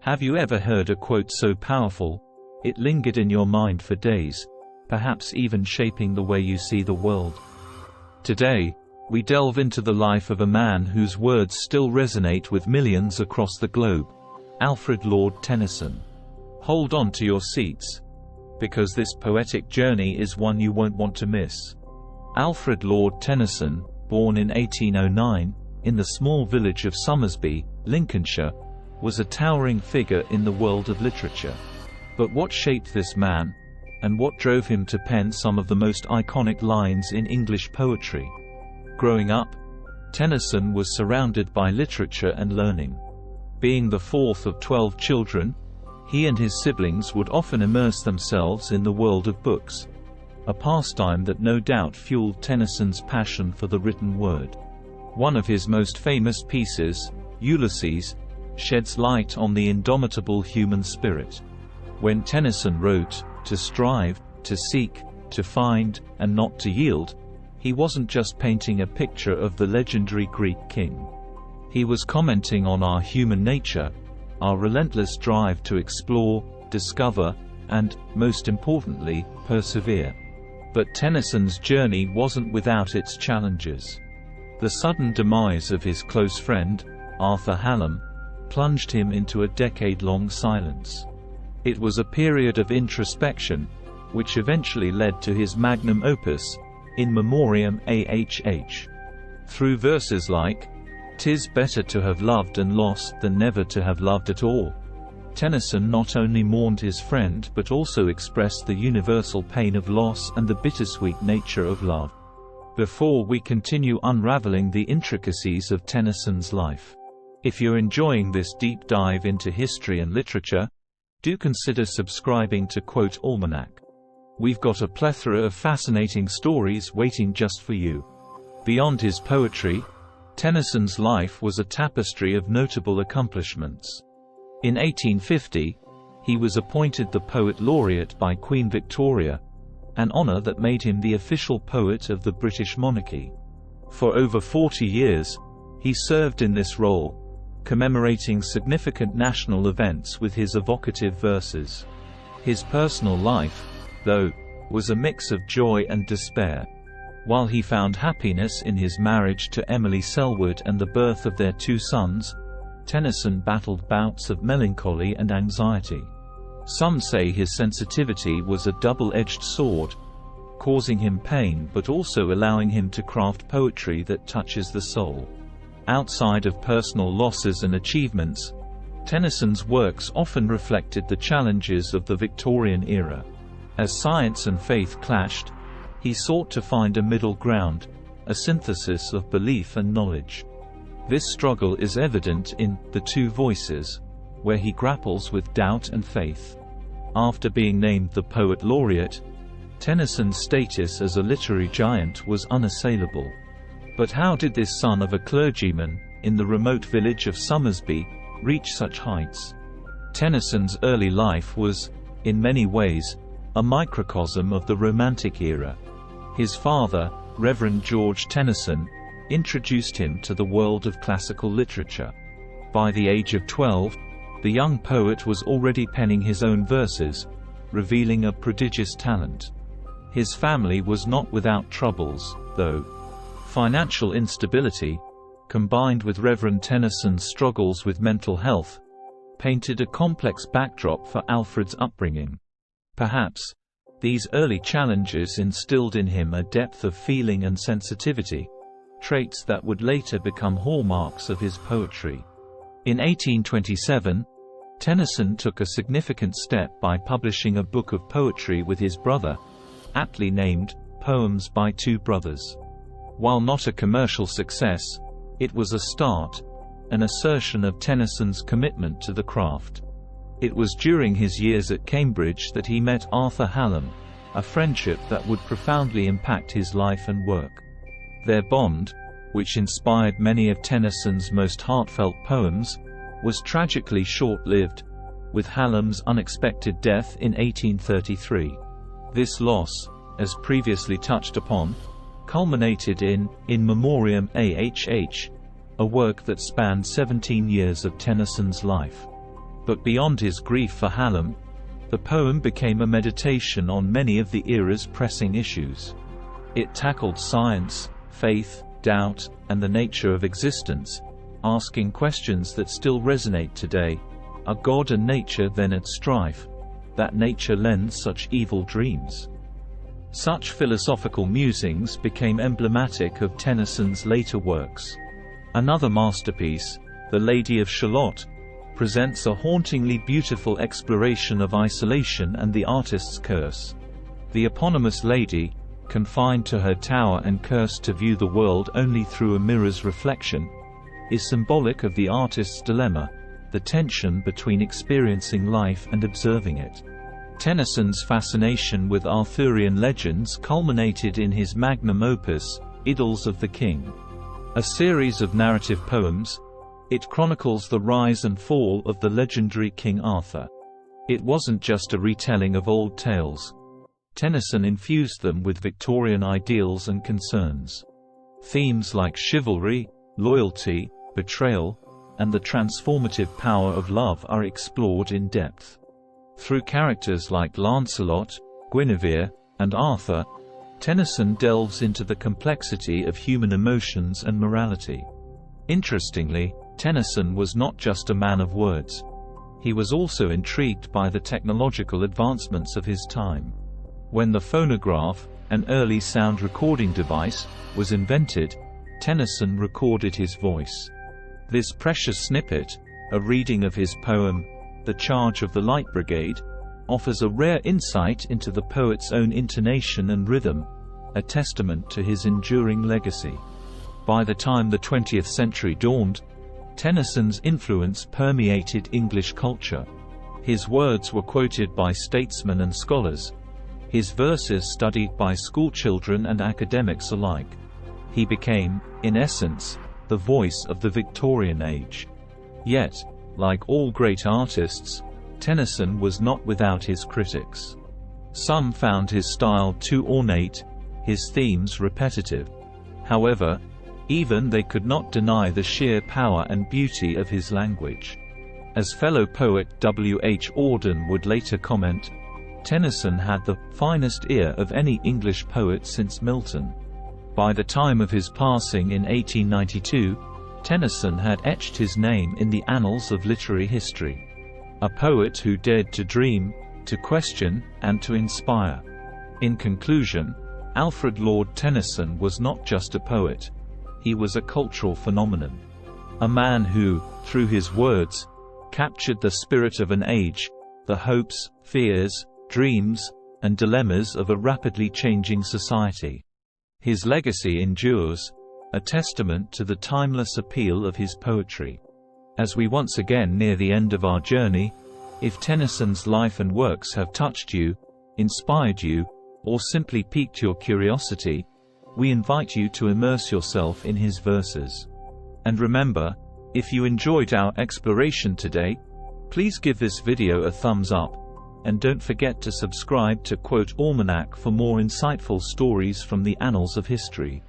Have you ever heard a quote so powerful, it lingered in your mind for days, perhaps even shaping the way you see the world? Today, we delve into the life of a man whose words still resonate with millions across the globe, Alfred Lord Tennyson. Hold on to your seats, because this poetic journey is one you won't want to miss. Alfred Lord Tennyson, born in 1809, in the small village of Somersby, Lincolnshire, was a towering figure in the world of literature. But what shaped this man, and what drove him to pen some of the most iconic lines in English poetry? Growing up, Tennyson was surrounded by literature and learning. Being the fourth of 12 children, he and his siblings would often immerse themselves in the world of books, a pastime that no doubt fueled Tennyson's passion for the written word. One of his most famous pieces, Ulysses, sheds light on the indomitable human spirit. When Tennyson wrote, "To strive, to seek, to find, and not to yield," he wasn't just painting a picture of the legendary Greek king. He was commenting on our human nature, our relentless drive to explore, discover, and, most importantly, persevere. But Tennyson's journey wasn't without its challenges. The sudden demise of his close friend, Arthur Hallam, plunged him into a decade-long silence. It was a period of introspection, which eventually led to his magnum opus, In Memoriam A.H.H. Through verses like, "'Tis better to have loved and lost than never to have loved at all," Tennyson not only mourned his friend but also expressed the universal pain of loss and the bittersweet nature of love. Before we continue unraveling the intricacies of Tennyson's life, if you're enjoying this deep dive into history and literature, do consider subscribing to Quote Almanac. We've got a plethora of fascinating stories waiting just for you. Beyond his poetry, Tennyson's life was a tapestry of notable accomplishments. In 1850, he was appointed the Poet Laureate by Queen Victoria, an honor that made him the official poet of the British monarchy. For over 40 years, he served in this role, commemorating significant national events with his evocative verses. His personal life, though, was a mix of joy and despair. While he found happiness in his marriage to Emily Selwood and the birth of their 2 sons, Tennyson battled bouts of melancholy and anxiety. Some say his sensitivity was a double-edged sword, causing him pain but also allowing him to craft poetry that touches the soul. Outside of personal losses and achievements, Tennyson's works often reflected the challenges of the Victorian era. As science and faith clashed, he sought to find a middle ground, a synthesis of belief and knowledge. This struggle is evident in The Two Voices, where he grapples with doubt and faith. After being named the Poet Laureate, Tennyson's status as a literary giant was unassailable. But how did this son of a clergyman, in the remote village of Somersby, reach such heights? Tennyson's early life was, in many ways, a microcosm of the Romantic era. His father, Reverend George Tennyson, introduced him to the world of classical literature. By the age of 12, the young poet was already penning his own verses, revealing a prodigious talent. His family was not without troubles, though. Financial instability, combined with Reverend Tennyson's struggles with mental health, painted a complex backdrop for Alfred's upbringing. Perhaps, these early challenges instilled in him a depth of feeling and sensitivity, traits that would later become hallmarks of his poetry. In 1827, Tennyson took a significant step by publishing a book of poetry with his brother, aptly named Poems by Two Brothers. While not a commercial success, it was a start, an assertion of Tennyson's commitment to the craft. It was during his years at Cambridge that he met Arthur Hallam, a friendship that would profoundly impact his life and work. Their bond, which inspired many of Tennyson's most heartfelt poems, was tragically short-lived, with Hallam's unexpected death in 1833. This loss, as previously touched upon, culminated in Memoriam A.H.H, a work that spanned 17 years of Tennyson's life. But beyond his grief for Hallam, the poem became a meditation on many of the era's pressing issues. It tackled science, faith, doubt, and the nature of existence, asking questions that still resonate today. Are God and nature then at strife, that nature lends such evil dreams? Such philosophical musings became emblematic of Tennyson's later works. Another masterpiece, The Lady of Shalott, presents a hauntingly beautiful exploration of isolation and the artist's curse. The eponymous lady, confined to her tower and cursed to view the world only through a mirror's reflection, is symbolic of the artist's dilemma, the tension between experiencing life and observing it. Tennyson's fascination with Arthurian legends culminated in his magnum opus, Idylls of the King. A series of narrative poems, it chronicles the rise and fall of the legendary King Arthur. It wasn't just a retelling of old tales. Tennyson infused them with Victorian ideals and concerns. Themes like chivalry, loyalty, betrayal, and the transformative power of love are explored in depth. Through characters like Lancelot, Guinevere, and Arthur, Tennyson delves into the complexity of human emotions and morality. Interestingly, Tennyson was not just a man of words. He was also intrigued by the technological advancements of his time. When the phonograph, an early sound recording device, was invented, Tennyson recorded his voice. This precious snippet, a reading of his poem, The Charge of the Light Brigade, offers a rare insight into the poet's own intonation and rhythm, a testament to his enduring legacy. By the time the 20th century dawned, Tennyson's influence permeated English culture. His words were quoted by statesmen and scholars, his verses studied by schoolchildren and academics alike. He became, in essence, the voice of the Victorian age. Yet, like all great artists, Tennyson was not without his critics. Some found his style too ornate, his themes repetitive. However, even they could not deny the sheer power and beauty of his language. As fellow poet W.H. Auden would later comment, Tennyson had the finest ear of any English poet since Milton. By the time of his passing in 1892, Tennyson had etched his name in the annals of literary history. A poet who dared to dream, to question, and to inspire. In conclusion, Alfred Lord Tennyson was not just a poet. He was a cultural phenomenon. A man who, through his words, captured the spirit of an age, the hopes, fears, dreams, and dilemmas of a rapidly changing society. His legacy endures, a testament to the timeless appeal of his poetry. As we once again near the end of our journey, if Tennyson's life and works have touched you, inspired you, or simply piqued your curiosity, we invite you to immerse yourself in his verses. And remember, if you enjoyed our exploration today, please give this video a thumbs up, and don't forget to subscribe to Almanac for more insightful stories from the annals of history.